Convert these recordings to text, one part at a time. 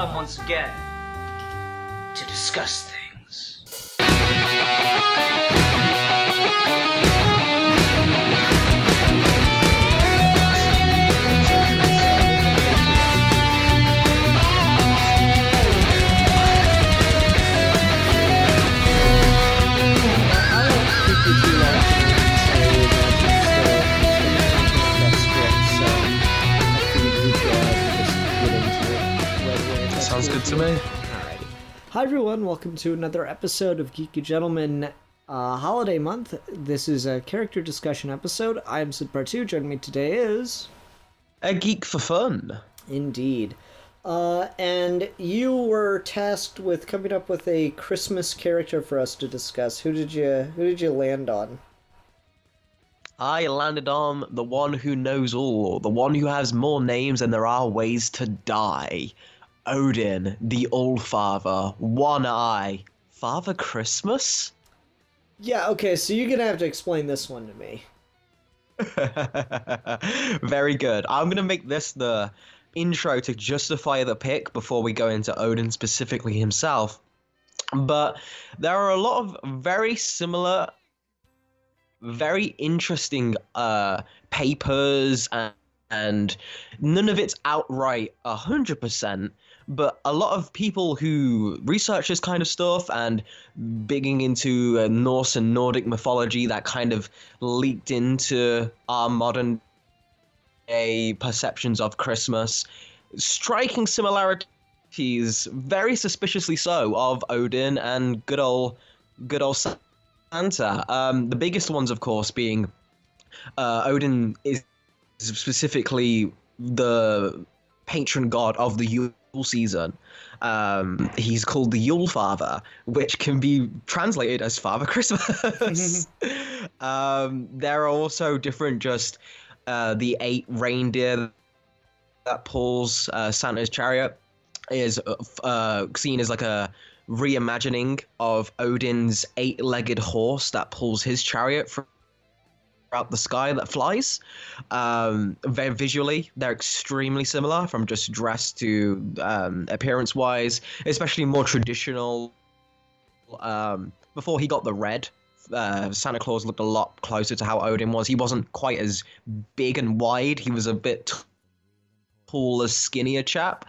come once again to discuss things. Sounds good to me. Alrighty. Hi everyone, welcome to another episode of Geeky Gentleman Holiday Month. This is a character discussion episode. I am Sid Part 2. Joining me today is... A geek for fun. Indeed. And you were tasked with coming up with a Christmas character for us to discuss. Who did you land on? I landed on the one who knows all, the one who has more names than there are ways to die. Odin, the All-Father, One Eye, Father Christmas? Yeah, okay, so you're gonna have to explain this one to me. Very good. I'm gonna make this the intro to justify the pick before we go into Odin specifically himself. But there are a lot of very similar, very interesting papers, and none of it's outright 100%, but a lot of people who research this kind of stuff and digging into Norse and Nordic mythology that kind of leaked into our modern day perceptions of Christmas, striking similarities, very suspiciously so, of Odin and good old Santa. The biggest ones, of course, being Odin is specifically the patron god of the Yule season. He's called the Yule Father, which can be translated as Father Christmas. There are also different, just the 8 reindeer that pulls Santa's chariot is seen as like a reimagining of Odin's 8-legged horse that pulls his chariot throughout the sky that flies. Very visually, they're extremely similar from just dress to appearance-wise, especially more traditional. Before he got the red, Santa Claus looked a lot closer to how Odin was. He wasn't quite as big and wide. He was a bit taller, skinnier chap.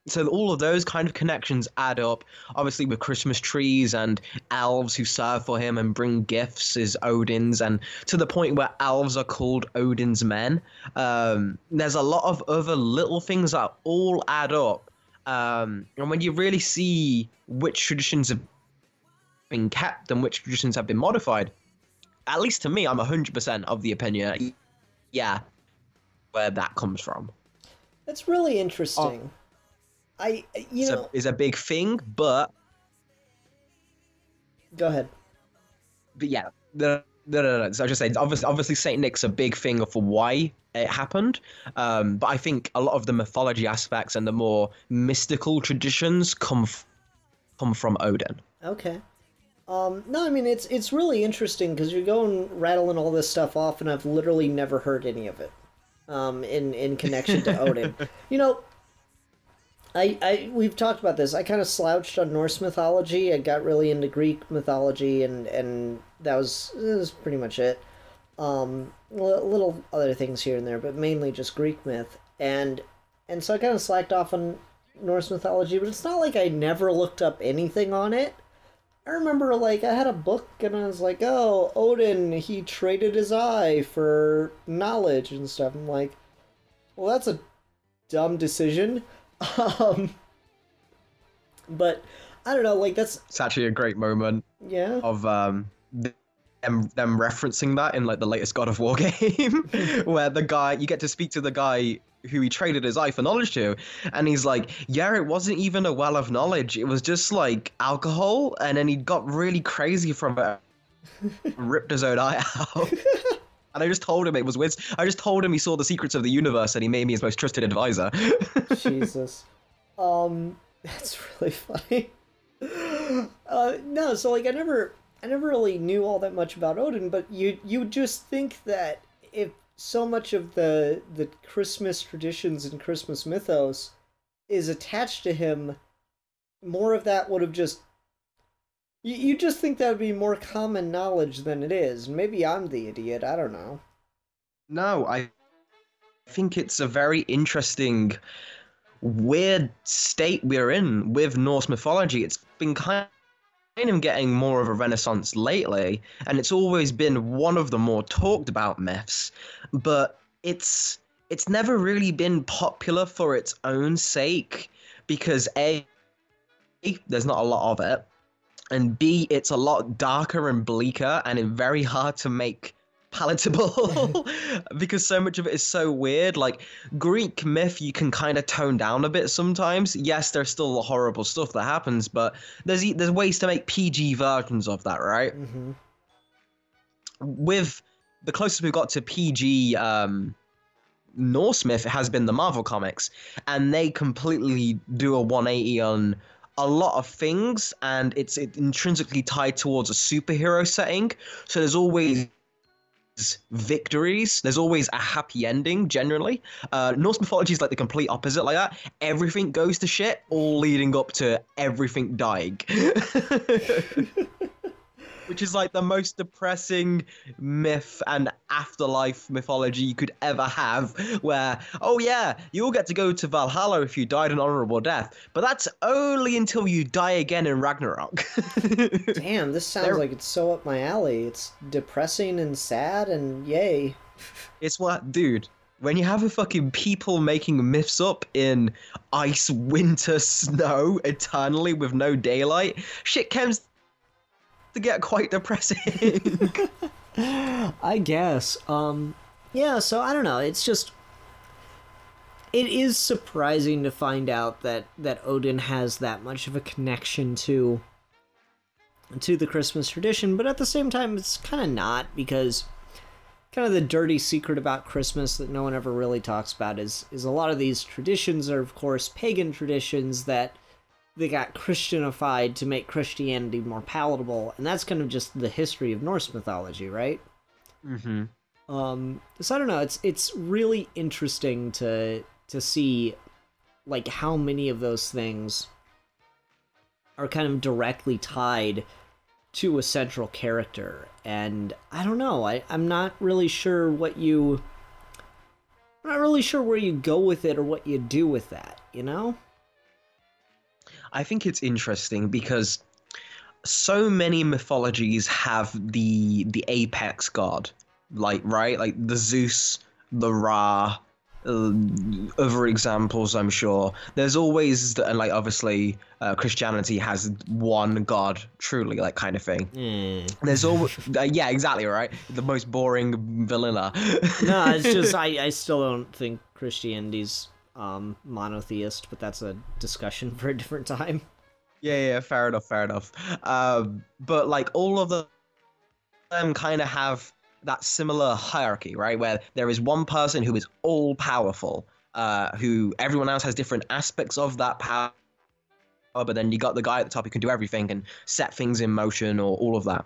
So all of those kind of connections add up. Obviously, with Christmas trees and elves who serve for him and bring gifts is Odin's, and to the point where elves are called Odin's men. There's a lot of other little things that all add up. And when you really see which traditions have been kept and which traditions have been modified, at least to me, I'm 100% of the opinion, yeah, where that comes from. That's really interesting. Is a big thing, but go ahead. But yeah, no. So I was just saying, obviously Saint Nick's a big thing for why it happened. But I think a lot of the mythology aspects and the more mystical traditions come from Odin. Okay. No, I mean it's really interesting because you're going rattling all this stuff off, and I've literally never heard any of it. In connection to Odin, we've talked about this. I kind of slouched on Norse mythology. I got really into Greek mythology, and that was pretty much it. Little other things here and there, but mainly just Greek myth. And so I kind of slacked off on Norse mythology, but it's not like I never looked up anything on it. I remember, I had a book, and I was like, oh, Odin, he traded his eye for knowledge and stuff. I'm like, well, that's a dumb decision. But I don't know, that's... It's actually a great moment. Yeah. Of them referencing that in the latest God of War game, where the guy, you get to speak to the guy who he traded his eye for knowledge to, and he's like, yeah, it wasn't even a well of knowledge, it was just alcohol, and then he got really crazy from it, ripped his own eye out. And I just told him it was weird. I just told him he saw the secrets of the universe and he made me his most trusted advisor. Jesus. That's really funny. No, so I never really knew all that much about Odin, but you just think that if so much of the Christmas traditions and Christmas mythos is attached to him, more of that would have just... You just think that would be more common knowledge than it is. Maybe I'm the idiot, I don't know. No, I think it's a very interesting, weird state we're in with Norse mythology. It's been kind of getting more of a renaissance lately, and it's always been one of the more talked about myths, but it's never really been popular for its own sake, because A, there's not a lot of it, and B, it's a lot darker and bleaker and very hard to make palatable because so much of it is so weird. Like Greek myth, you can kind of tone down a bit sometimes. Yes, there's still horrible stuff that happens, but there's ways to make PG versions of that, right? Mm-hmm. With the closest we've got to PG Norse myth has been the Marvel comics, and they completely do a 180 on a lot of things, and it's intrinsically tied towards a superhero setting. So there's always victories, there's always a happy ending generally. Norse mythology is like the complete opposite like that. Everything goes to shit, all leading up to everything dying. Which is like the most depressing myth and afterlife mythology you could ever have, where, oh yeah, you'll get to go to Valhalla if you died an honorable death, but that's only until you die again in Ragnarok. Damn, this sounds like it's so up my alley. It's depressing and sad and yay. It's what, dude, when you have a fucking people making myths up in ice, winter, snow, eternally with no daylight, shit comes to get quite depressing. I guess. Yeah, so I don't know. It's just... It is surprising to find out that Odin has that much of a connection to the Christmas tradition, but at the same time, it's kind of not, because kind of the dirty secret about Christmas that no one ever really talks about is a lot of these traditions are, of course, pagan traditions that they got Christianified to make Christianity more palatable, and that's kind of just the history of Norse mythology, right? Mm-hmm. So I don't know. It's really interesting to see like how many of those things are kind of directly tied to a central character, and I don't know. I'm not really sure I'm not really sure where you go with it or what you do with that, you know? I think it's interesting because so many mythologies have the apex god, like, right? Like the Zeus, the Ra, other examples, I'm sure. There's always, and like obviously Christianity has one god, truly, like kind of thing. There's always, yeah, exactly, right? The most boring vanilla. No, it's just, I still don't think Christianity's monotheist, but that's a discussion for a different time. Yeah, fair enough. But like all of them kind of have that similar hierarchy, right? Where there is one person who is all powerful, who everyone else has different aspects of that power, but then you got the guy at the top who can do everything and set things in motion, or all of that.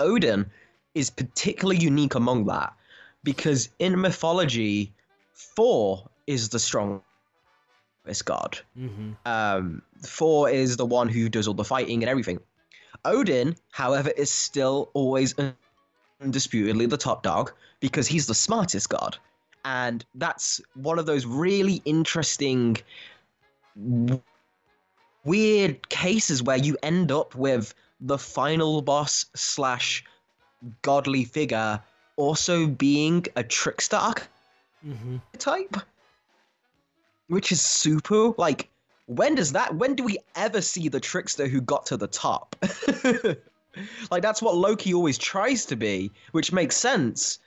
Odin is particularly unique among that, because in mythology, Thor is the strongest god. Mm-hmm. Thor is the one who does all the fighting and everything. Odin, however, is still always undisputedly the top dog because he's the smartest god. And that's one of those really interesting, weird cases where you end up with the final boss / godly figure also being a trickster type, which is super. Like, when do we ever see the trickster who got to the top? Like, that's what Loki always tries to be, which makes sense.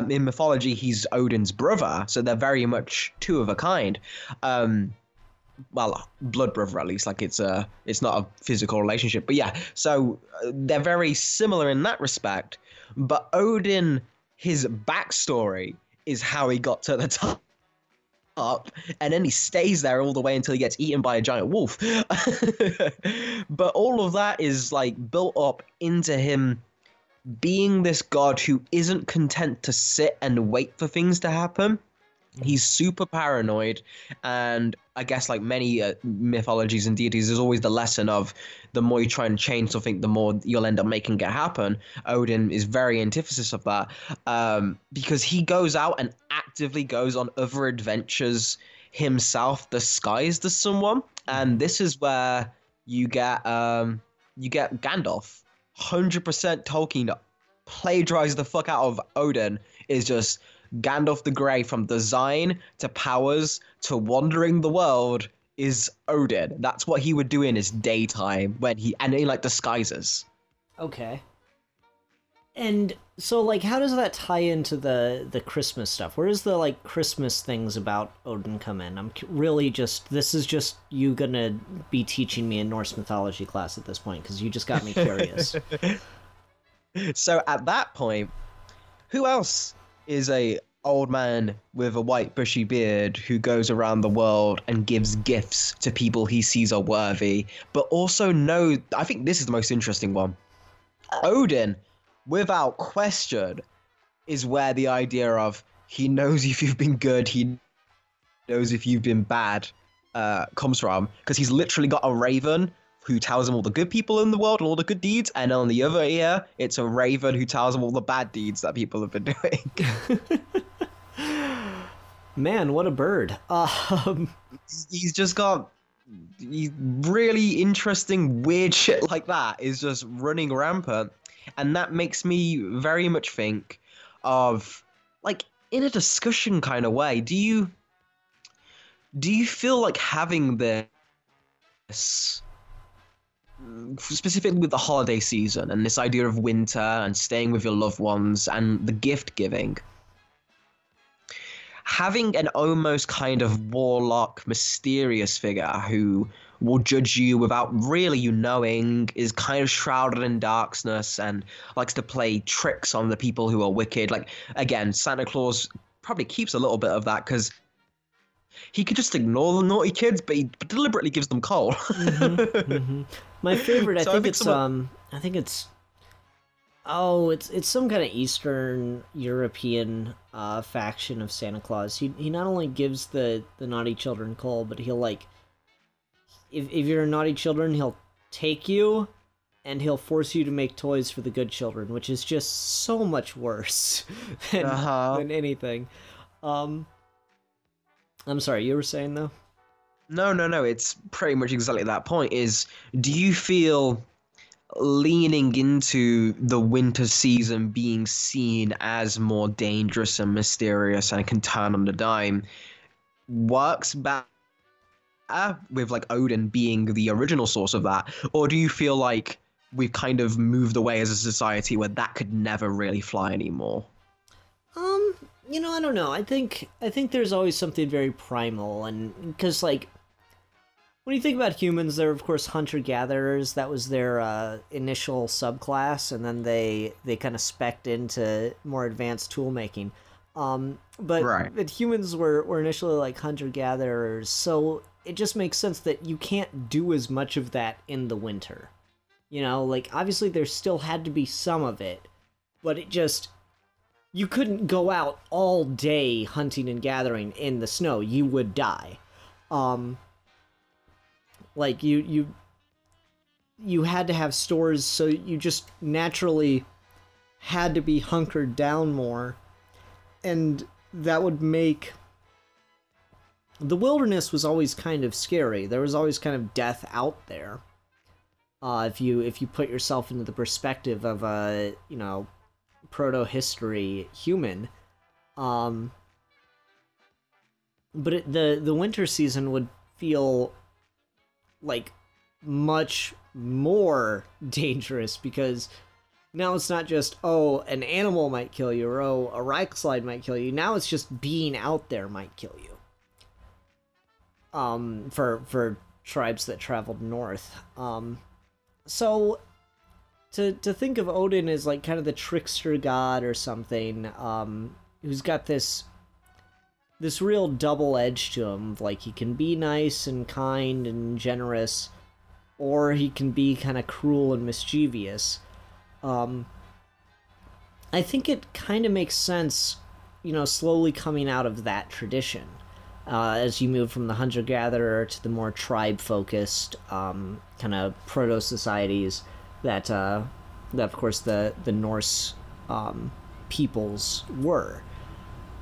In mythology, he's Odin's brother, so they're very much two of a kind. Well, blood brother at least. Like, it's not a physical relationship, but yeah. So they're very similar in that respect. But Odin, his backstory is how he got to the top. And then he stays there all the way until he gets eaten by a giant wolf. But all of that is like built up into him being this god who isn't content to sit and wait for things to happen. He's super paranoid, and I guess like many mythologies and deities, there's always the lesson of the more you try and change something, the more you'll end up making it happen. Odin is very antithesis of that, because he goes out and actively goes on other adventures himself, disguised as someone, and this is where you get Gandalf, 100% Tolkien plagiarized the fuck out of Odin, is just Gandalf the Grey, from design to powers to wandering the world, is Odin. That's what he would do in his daytime and in like disguises. Okay. And so, like, how does that tie into the Christmas stuff? Where does the, like, Christmas things about Odin come in? This is just you gonna be teaching me a Norse mythology class at this point, because you just got me curious. So at that point, who else is a old man with a white bushy beard who goes around the world and gives gifts to people he sees are worthy, but also I think this is the most interesting one. Odin, without question, is where the idea of he knows if you've been good, he knows if you've been bad, comes from, because he's literally got a raven who tells him all the good people in the world and all the good deeds, and on the other ear, it's a raven who tells him all the bad deeds that people have been doing. Man, what a bird. He's just got really interesting, weird shit like that is just running rampant. And that makes me very much think of, like, in a discussion kind of way, do you feel like having this, specifically with the holiday season and this idea of winter and staying with your loved ones and the gift giving, having an almost kind of warlock, mysterious figure who will judge you without really you knowing, is kind of shrouded in darkness and likes to play tricks on the people who are wicked. Like, again, Santa Claus probably keeps a little bit of that because he could just ignore the naughty kids, but he deliberately gives them coal. My favorite, I think it's some kind of Eastern European faction of Santa Claus. He not only gives the naughty children coal, but he'll, like, if you're a naughty children, he'll take you and he'll force you to make toys for the good children, which is just so much worse than anything. I'm sorry, you were saying, though? No, it's pretty much exactly that point. Is, do you feel leaning into the winter season being seen as more dangerous and mysterious and can turn on the dime works better with, like, Odin being the original source of that? Or do you feel like we've kind of moved away as a society where that could never really fly anymore? I don't know. I think there's always something very primal, and because, like, when you think about humans, they're of course hunter-gatherers. That was their initial subclass, and then they kind of specced into more advanced tool making. But humans were initially like hunter-gatherers, so it just makes sense that you can't do as much of that in the winter. Like, obviously there still had to be some of it, but you couldn't go out all day hunting and gathering in the snow. You would die. Like, you had to have stores, so you just naturally had to be hunkered down more, and that would make the wilderness was always kind of scary. There was always kind of death out there. If you put yourself into the perspective of a proto-history human, but the winter season would feel like much more dangerous, because now it's not just, an animal might kill you, or a rock slide might kill you. Now it's just being out there might kill you. For tribes that traveled north. So to think of Odin as, like, kind of the trickster god or something, who's got this real double edge to him. Like, he can be nice and kind and generous, or he can be kind of cruel and mischievous. I think it kind of makes sense slowly coming out of that tradition. As you move from the hunter-gatherer to the more tribe-focused kind of proto-societies that of course, the Norse peoples were.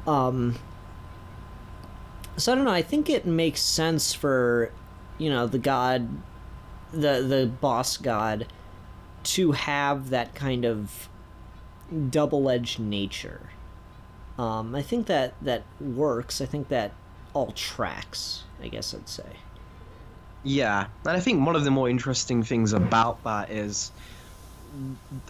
So I don't know, I think it makes sense for, the god, the boss god, to have that kind of double-edged nature. I think that works. I think that all tracks, I guess I'd say. Yeah, and I think one of the more interesting things about that is,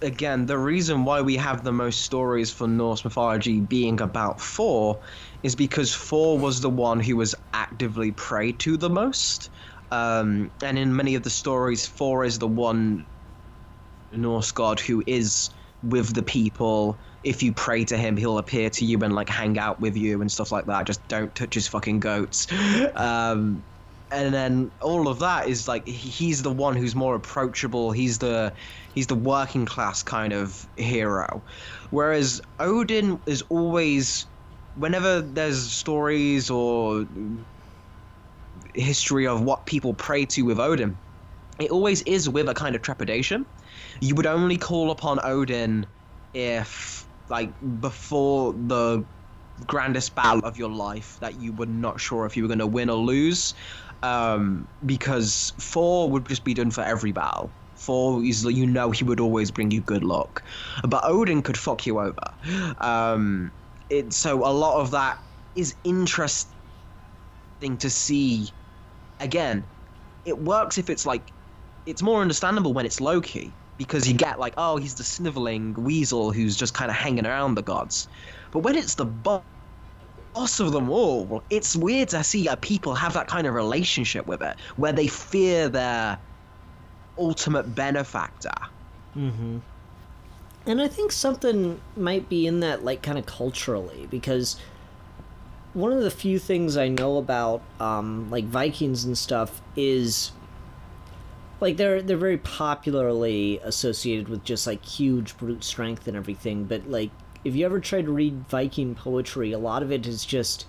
again, the reason why we have the most stories for Norse mythology being about Thor is because Thor was the one who was actively prayed to the most. And in many of the stories, Thor is the one Norse god who is with the people. If you pray to him, he'll appear to you and like hang out with you and stuff like that. Just don't touch his fucking goats. And then all of that is like he's the one who's more approachable. He's the working class kind of hero, whereas Odin is always, whenever there's stories or history of what people pray to with Odin, it always is with a kind of trepidation. You would only call upon Odin if, like, before the grandest battle of your life that you were not sure if you were going to win or lose, because Thor would just be done for every battle. Thor is, he would always bring you good luck, but Odin could fuck you over. So a lot of that is interesting to see. Again, it works if it's like, it's more understandable when it's low-key, because you get like, oh, he's the sniveling weasel who's just kind of hanging around the gods. But when it's the boss of them all, it's weird to see people have that kind of relationship with it, where they fear their ultimate benefactor. Mm-hmm. And I think something might be in that, like, kind of culturally, because one of the few things I know about, like, Vikings and stuff is, like, they're very popularly associated with just, like, huge brute strength and everything, but, like, if you ever try to read Viking poetry, a lot of it is just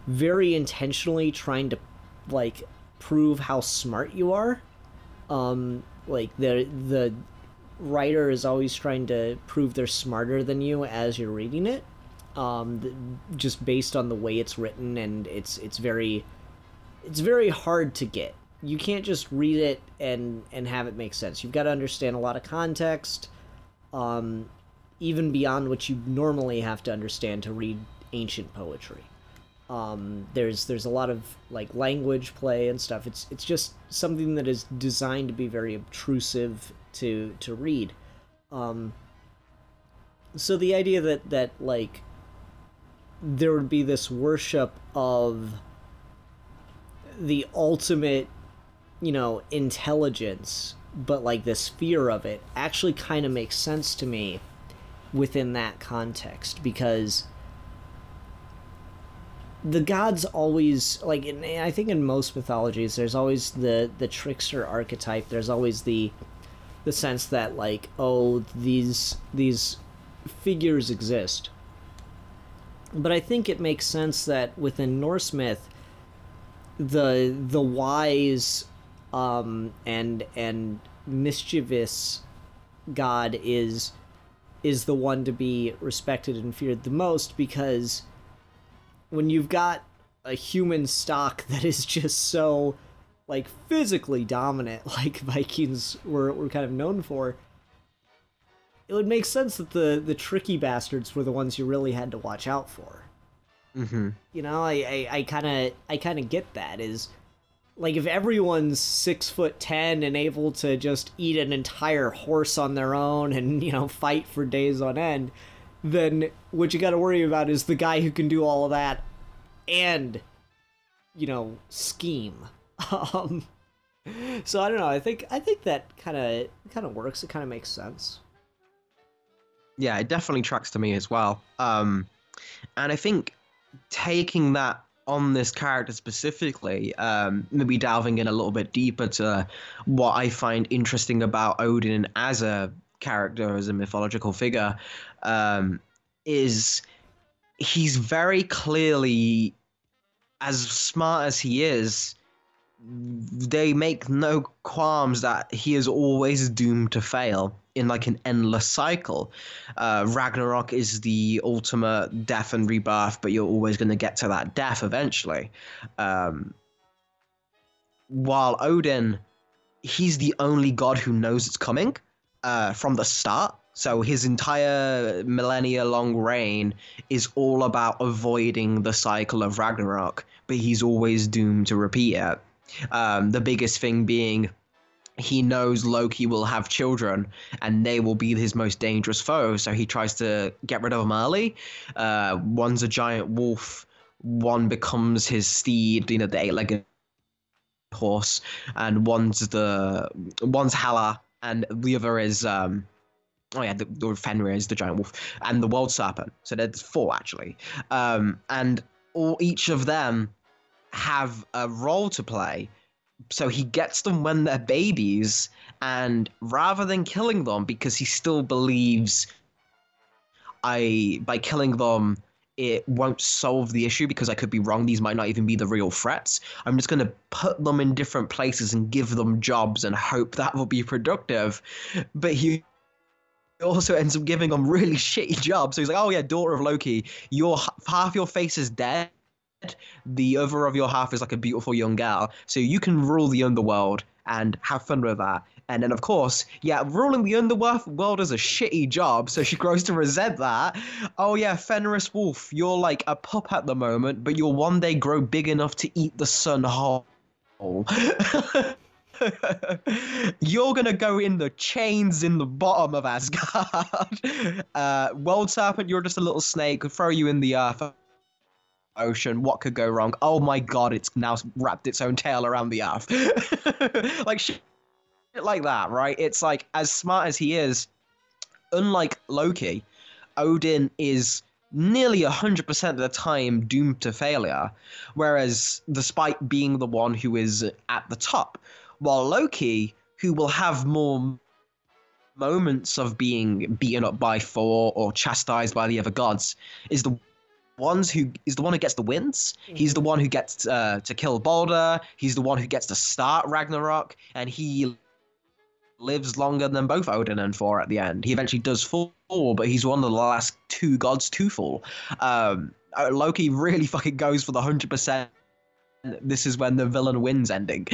very intentionally trying to, like, prove how smart you are. Like, the writer is always trying to prove they're smarter than you as you're reading it, just based on the way it's written, and it's very hard to get. You can't just read it and have it make sense. You've got to understand a lot of context, even beyond what you normally have to understand to read ancient poetry. There's a lot of, like, language play and stuff. It's just something that is designed to be very obtrusive to read. So the idea that like there would be this worship of the ultimate, intelligence, but like this fear of it, actually kind of makes sense to me within that context, because the gods always, like, I think in most mythologies, there's always the trickster archetype. There's always the sense that, like, oh, these figures exist. But I think it makes sense that within Norse myth, the wise and mischievous god is the one to be respected and feared the most, because when you've got a human stock that is just so, like, physically dominant, like Vikings were kind of known for, it would make sense that the tricky bastards were the ones you really had to watch out for. Mm-hmm. I kind of get that. Is, like, if everyone's 6'10" and able to just eat an entire horse on their own and, fight for days on end, then what you got to worry about is the guy who can do all of that and, scheme. So I don't know. I think that kind of works. It kind of makes sense. Yeah, it definitely tracks to me as well. And I think taking that on this character specifically, maybe delving in a little bit deeper to what I find interesting about Odin as a character, as a mythological figure, is he's very clearly, as smart as he is, they make no qualms that he is always doomed to fail in like an endless cycle. Ragnarok is the ultimate death and rebirth, but you're always going to get to that death eventually. While Odin, he's the only god who knows it's coming from the start. So his entire millennia-long reign is all about avoiding the cycle of Ragnarok, but he's always doomed to repeat it. The biggest thing being he knows Loki will have children and they will be his most dangerous foe, so he tries to get rid of them early. One's a giant wolf, one becomes his steed, the eight-legged horse, and one's Hela, and the other is the Fenrir is the giant wolf, and the world serpent. So there's 4 actually, and each of them have a role to play. So he gets them when they're babies, and rather than killing them, because he still believes by killing them it won't solve the issue, because I could be wrong, these might not even be the real threats. I'm just going to put them in different places and give them jobs and hope that will be productive. But he also ends up giving them really shitty jobs. So he's like, oh yeah, daughter of Loki, half your face is dead, the other of your half is like a beautiful young girl, so you can rule the underworld and have fun with that. And then, of course, yeah, ruling the underworld is a shitty job, so she grows to resent that. Oh yeah, Fenris Wolf, you're like a pup at the moment, but you'll one day grow big enough to eat the sun whole. You're gonna go in the chains in the bottom of Asgard. World Serpent, you're just a little snake, could throw you in the earth. Ocean, what could go wrong? Oh my god, it's now wrapped its own tail around the earth. Like shit like that, right? It's like, as smart as he is, unlike Loki, Odin is nearly 100% of the time doomed to failure, whereas despite being the one who is at the top, while Loki, who will have more moments of being beaten up by Thor or chastised by the other gods, is the one who gets the wins. He's the one who gets to kill Balder. He's the one who gets to start Ragnarok, and he lives longer than both Odin and Thor at the end. He eventually does fall, but he's one of the last 2 gods to fall. Loki really fucking goes for the 100%. This is when the villain wins ending.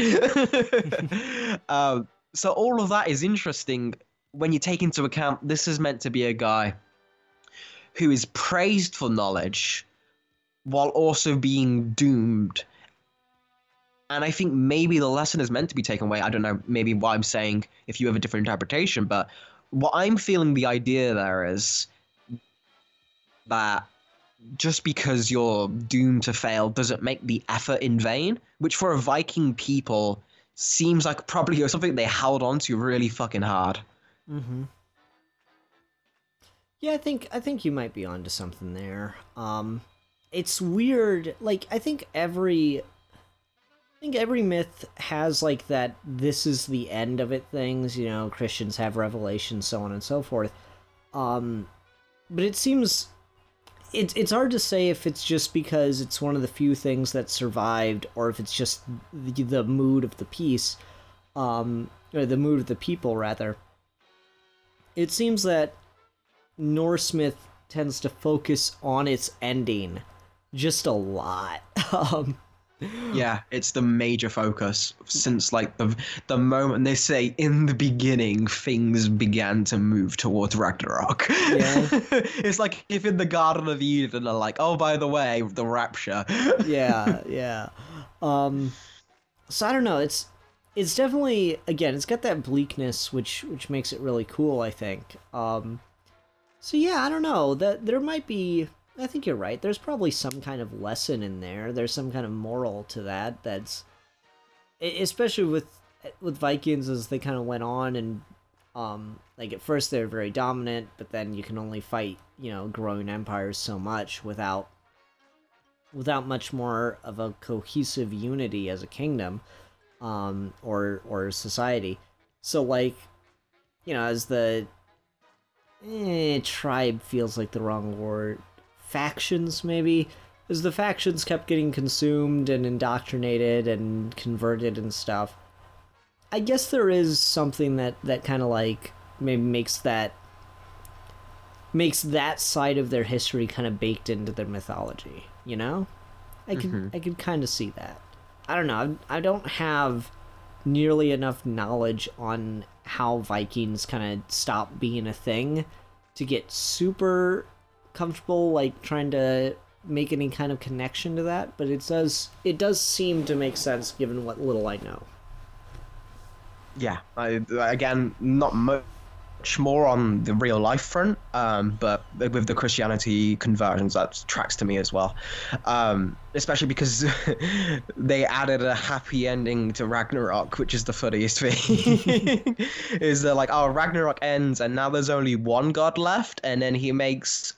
So all of that is interesting when you take into account this is meant to be a guy who is praised for knowledge while also being doomed. And I think maybe the lesson is meant to be taken away. I don't know, maybe what I'm saying, if you have a different interpretation, but what I'm feeling the idea there is that just because you're doomed to fail doesn't make the effort in vain, which for a Viking people seems like probably something they held on to really fucking hard. Mm-hmm. Yeah, I think you might be onto something there. It's weird. Like, I think every myth has like that. This is the end of it. Things, Christians have revelations, so on and so forth. But it seems it's hard to say if it's just because it's one of the few things that survived, or if it's just the mood of the piece, or the mood of the people rather. It seems that Norse myth tends to focus on its ending just a lot. Yeah, it's the major focus since like the moment they say in the beginning things began to move towards Ragnarok. Yeah. It's like if in the Garden of Eden are like, oh, by the way, the rapture. Yeah. So I don't know, it's definitely, again, it's got that bleakness which makes it really cool, I think. So yeah, I don't know, that there might be, I think you're right, there's probably some kind of lesson in there. There's some kind of moral to that, that's, especially with Vikings as they kind of went on, and like at first they were very dominant, but then you can only fight, growing empires so much without much more of a cohesive unity as a kingdom, or society. So like, as the tribe feels like the wrong word. factions, maybe. As the factions kept getting consumed and indoctrinated and converted and stuff, I guess there is something that kind of like maybe makes that side of their history kind of baked into their mythology, you know? I could kind of see that. I don't know. I don't have nearly enough knowledge on how Vikings kind of stopped being a thing to get super comfortable like trying to make any kind of connection to that, but it does seem to make sense given what little I know. Yeah, again, not much more on the real life front, but with the Christianity conversions, that tracks to me as well. Especially because they added a happy ending to Ragnarok, which is the funniest thing. Is they're like, oh, Ragnarok ends and now there's only one god left, and then he makes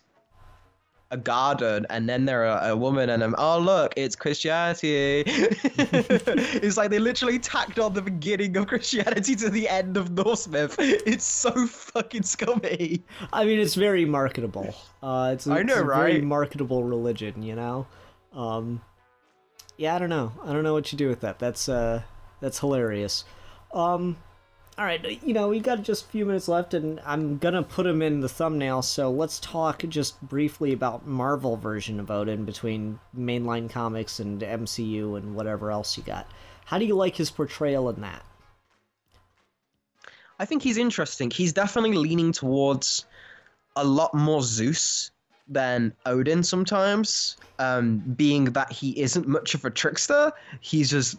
a garden, and then there are a woman and oh look, it's Christianity. It's like they literally tacked on the beginning of Christianity to the end of Norse myth. It's so fucking scummy. I mean, it's very marketable. It's a very marketable religion, you know. Yeah, I don't know what you do with that. That's hilarious. All right, you know, we've got just a few minutes left, and I'm gonna put him in the thumbnail, so let's talk just briefly about Marvel version of Odin between mainline comics and MCU and whatever else you got. How do you like his portrayal in that? I think he's interesting. He's definitely leaning towards a lot more Zeus than Odin sometimes, being that he isn't much of a trickster. He's just,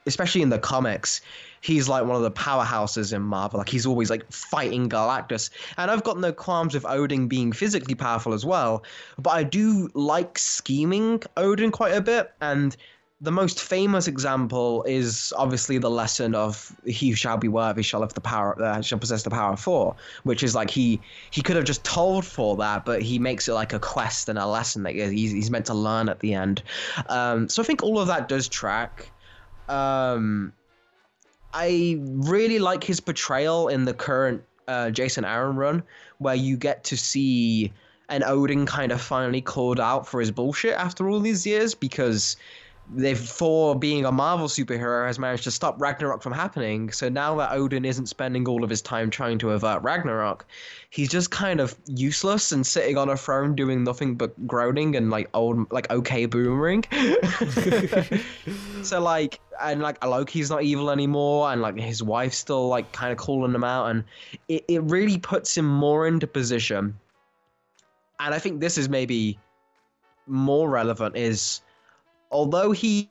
especially in the comics, he's like one of the powerhouses in Marvel. Like, he's always like fighting Galactus. And I've got no qualms with Odin being physically powerful as well, but I do like scheming Odin quite a bit. And the most famous example is obviously the lesson of he who shall be worthy shall have the power, shall possess the power of Thor, which is like he could have just told Thor that, but he makes it like a quest and a lesson that he's meant to learn at the end. So I think all of that does track. I really like his portrayal in the current Jason Aaron run, where you get to see an Odin kind of finally called out for his bullshit after all these years, because Thor, being a Marvel superhero, has managed to stop Ragnarok from happening. So now that Odin isn't spending all of his time trying to avert Ragnarok, he's just kind of useless and sitting on a throne doing nothing but groaning and like old, like okay boomering. So like, and like Loki's not evil anymore, and like his wife's still like kind of calling him out, and it really puts him more into position. And I think this is maybe more relevant is, although he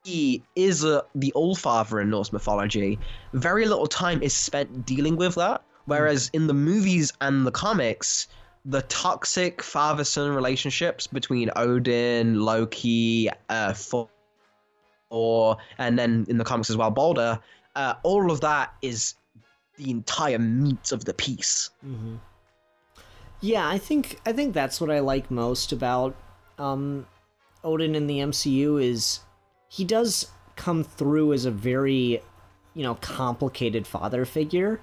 is the All-Father in Norse mythology, very little time is spent dealing with that. Whereas in the movies and the comics, the toxic father-son relationships between Odin, Loki, Thor, and then in the comics as well, Balder, all of that is the entire meat of the piece. Mm-hmm. Yeah, I think that's what I like most about Odin in the MCU is he does come through as a very, you know, complicated father figure.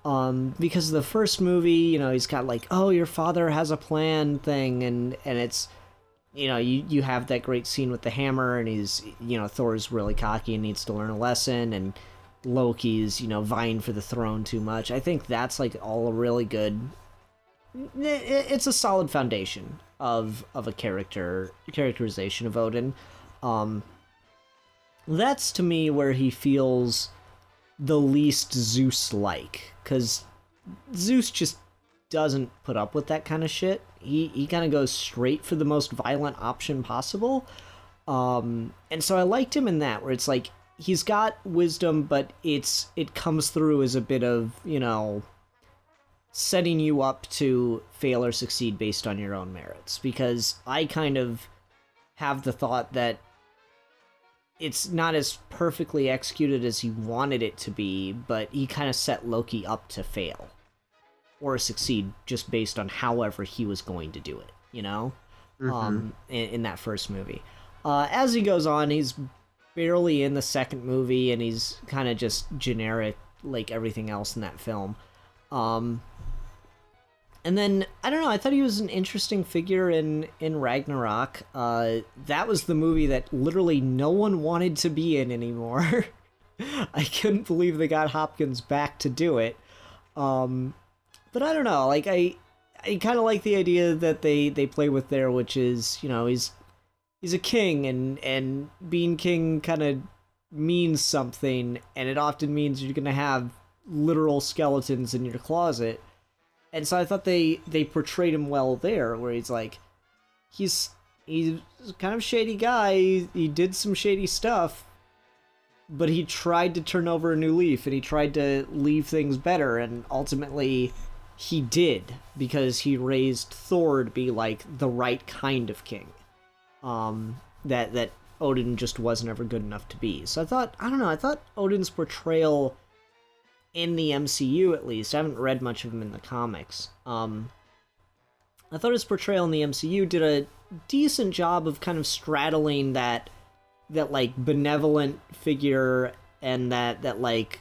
Because the first movie, you know, he's got like, oh, your father has a plan thing, and it's, you know, you have that great scene with the hammer, and he's, you know, Thor's really cocky and needs to learn a lesson, and Loki's, you know, vying for the throne too much. I think that's like all a really good, it's a solid foundation of a characterization of Odin. That's to me where he feels the least Zeus-like, because Zeus just doesn't put up with that kind of shit. He kind of goes straight for the most violent option possible. And so I liked him in that, where it's like he's got wisdom, but it comes through as a bit of, you know, setting you up to fail or succeed based on your own merits. Because I kind of have the thought that it's not as perfectly executed as he wanted it to be, but he kind of set Loki up to fail or succeed just based on however he was going to do it, you know? Mm-hmm. In that first movie. As he goes on, he's barely in the second movie, and he's kind of just generic like everything else in that film. And then, I don't know, I thought he was an interesting figure in Ragnarok. That was the movie that literally no one wanted to be in anymore. I couldn't believe they got Hopkins back to do it. But I don't know, like, I kind of like the idea that they play with there, which is, you know, he's a king, and being king kind of means something, and it often means you're going to have literal skeletons in your closet. And so I thought they portrayed him well there, where he's like, he's kind of a shady guy, he did some shady stuff, but he tried to turn over a new leaf, and he tried to leave things better, and ultimately he did, because he raised Thor to be, like, the right kind of king. That Odin just wasn't ever good enough to be. So I thought Odin's portrayal in the MCU, at least, I haven't read much of him in the comics, I thought his portrayal in the MCU did a decent job of kind of straddling that like benevolent figure, and that like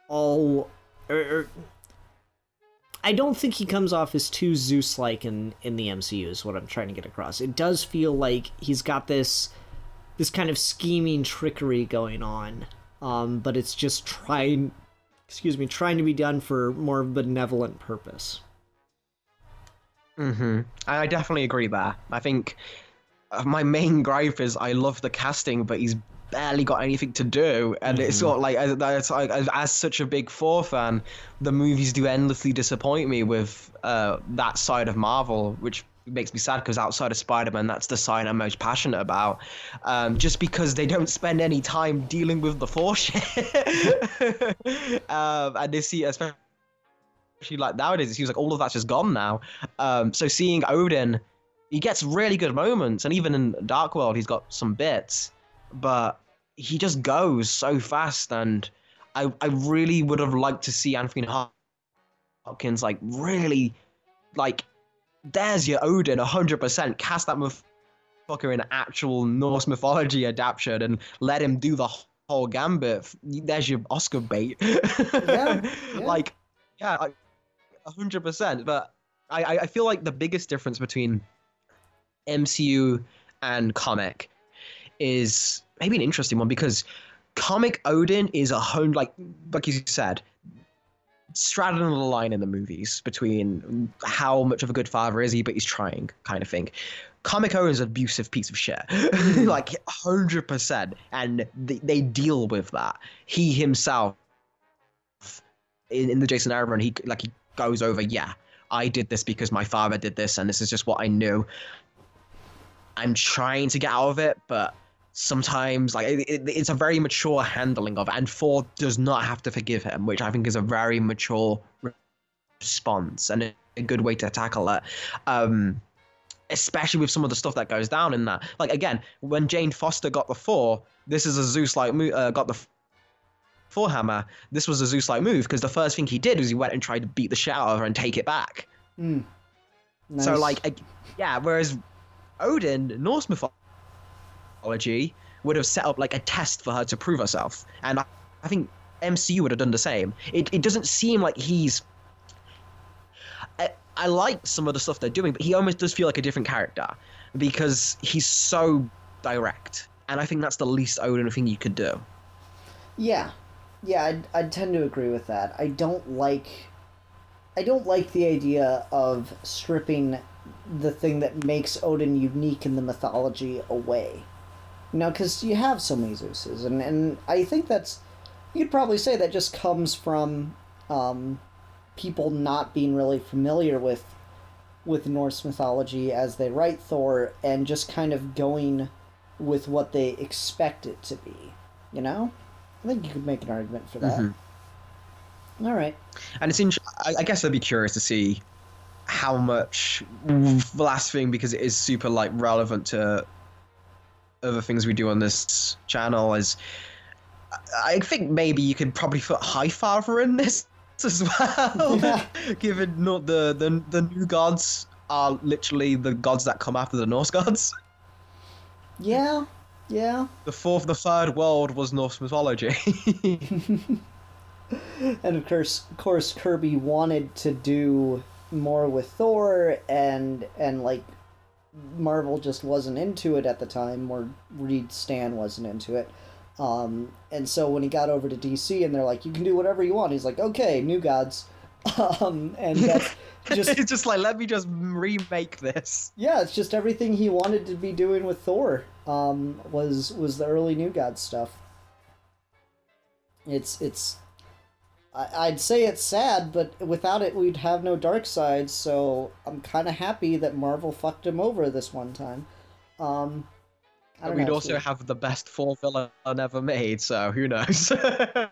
all I don't think he comes off as too Zeus-like in the MCU, is what I'm trying to get across. It does feel like he's got this kind of scheming trickery going on, but it's just trying to be done for more benevolent purpose. I definitely agree there. I think my main gripe is I love the casting, but he's barely got anything to do, and it's sort of like, as such a big Thor fan, the movies do endlessly disappoint me with that side of Marvel, which makes me sad, because outside of Spider-Man, that's the side I'm most passionate about, just because they don't spend any time dealing with the Thor shit. And they see, especially like nowadays, it seems like all of that's just gone now. So seeing Odin, he gets really good moments, and even in Dark World he's got some bits, but he just goes so fast, and I really would have liked to see Anthony Hopkins, like, really, like, there's your Odin, 100%, cast that motherfucker in actual Norse mythology adaptation and let him do the whole gambit. There's your Oscar bait. Yeah. Like, yeah, 100%, but I feel like the biggest difference between MCU and comic is maybe an interesting one, because comic Odin is like you said, straddling the line in the movies between how much of a good father is he, but he's trying, kind of thing. Comic Odin's an abusive piece of shit, like 100%, and they deal with that. He himself, in the Jason Aaron run, he goes over, yeah, I did this because my father did this, and this is just what I knew. I'm trying to get out of it, but sometimes, like, it's a very mature handling of it, and Thor does not have to forgive him, which I think is a very mature response and a good way to tackle it. Especially with some of the stuff that goes down in that. Like, again, when Jane Foster got the Thor, this is a Zeus-like got the Thor hammer. This was a Zeus-like move, because the first thing he did was he went and tried to beat the shit out of her and take it back. Nice. So, like, yeah, whereas Odin, Norse mythology, would have set up like a test for her to prove herself, and I think MCU would have done the same. It doesn't seem like he's... I like some of the stuff they're doing, but he almost does feel like a different character, because he's so direct, and I think that's the least Odin thing you could do. Yeah, I'd tend to agree with that. I don't like the idea of stripping the thing that makes Odin unique in the mythology away. You know, because you have so many Zeuses, and I think that's... You'd probably say that just comes from people not being really familiar with Norse mythology as they write Thor, and just kind of going with what they expect it to be, you know? I think you could make an argument for that. Mm-hmm. All right. And it's I guess I'd be curious to see how much... The last thing, because it is super, like, relevant to other things we do on this channel, is I think maybe you could probably put Highfather in this as well, given not the new gods are literally the gods that come after the Norse gods. Yeah. The third world was Norse mythology. And of course Kirby wanted to do more with Thor, and like Marvel just wasn't into it at the time, or Reed Stan wasn't into it. And so when he got over to DC and they're like, you can do whatever you want, he's like, okay, New Gods. And that's just It's just like, let me just remake this. yeah, it's just everything he wanted to be doing with Thor. Was the early New Gods stuff. I'd say it's sad, but without it, we'd have no Darkseid. So I'm kind of happy that Marvel fucked him over this one time. I don't We'd know, also have the best Thor villain ever made, so who knows?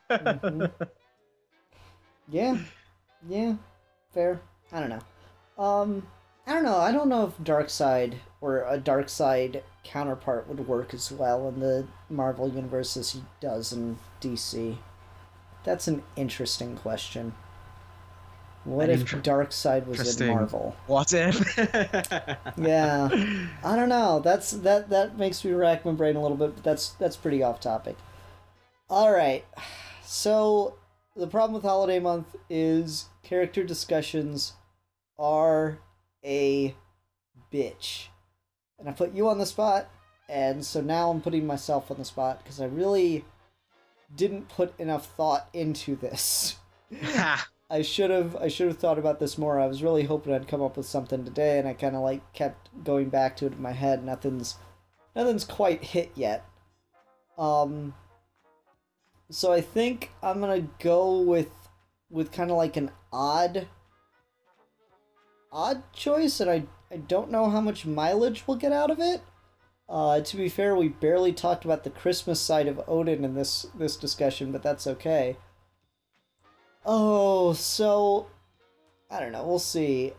mm-hmm. Yeah, fair. I don't know. I don't know. I don't know if Darkseid or a Darkseid counterpart would work as well in the Marvel universe as he does in DC. That's an interesting question. What if Darkseid was in Marvel? What if? Yeah, I don't know. That makes me rack my brain a little bit, but that's pretty off topic. All right, so the problem with Holiday Month is character discussions are a bitch, and I put you on the spot, and so now I'm putting myself on the spot because I really didn't put enough thought into this. I should have thought about this more. I was really hoping I'd come up with something today, and I kind of like kept going back to it in my head. Nothing's quite hit yet. So I think I'm gonna go with kind of like an odd choice, and I don't know how much mileage we'll get out of it. To be fair, we barely talked about the Christmas side of Odin in this discussion, but that's okay. Oh, so I don't know. We'll see.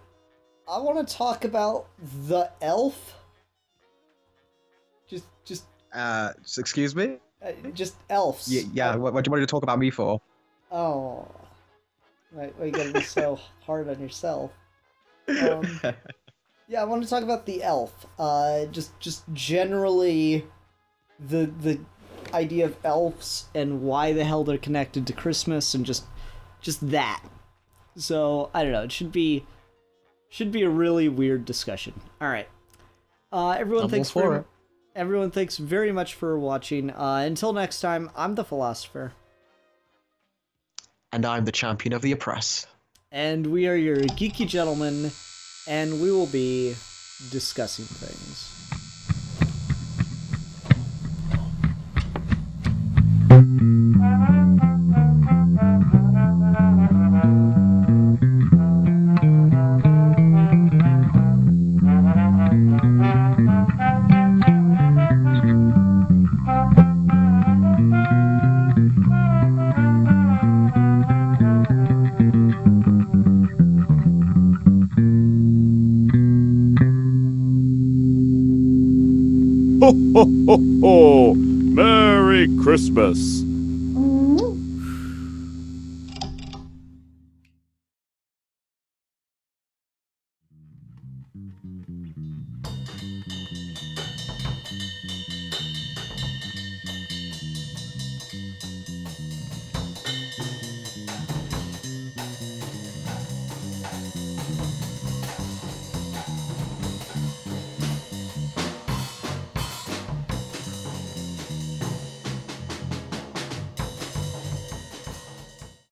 I want to talk about the elf. Just. Excuse me? Just elves. Yeah. What do you want to talk about me for? Oh, right. Why you gotta be so hard on yourself? Yeah, I want to talk about the elf. Just generally, the idea of elves and why the hell they're connected to Christmas, and just that. So I don't know. It should be a really weird discussion. All right. Everyone thanks very much for watching. Until next time, I'm the Philosopher. And I'm the champion of the oppressed. And we are your geeky gentlemen, and we will be discussing things. Ho, ho, ho, ho! Merry Christmas!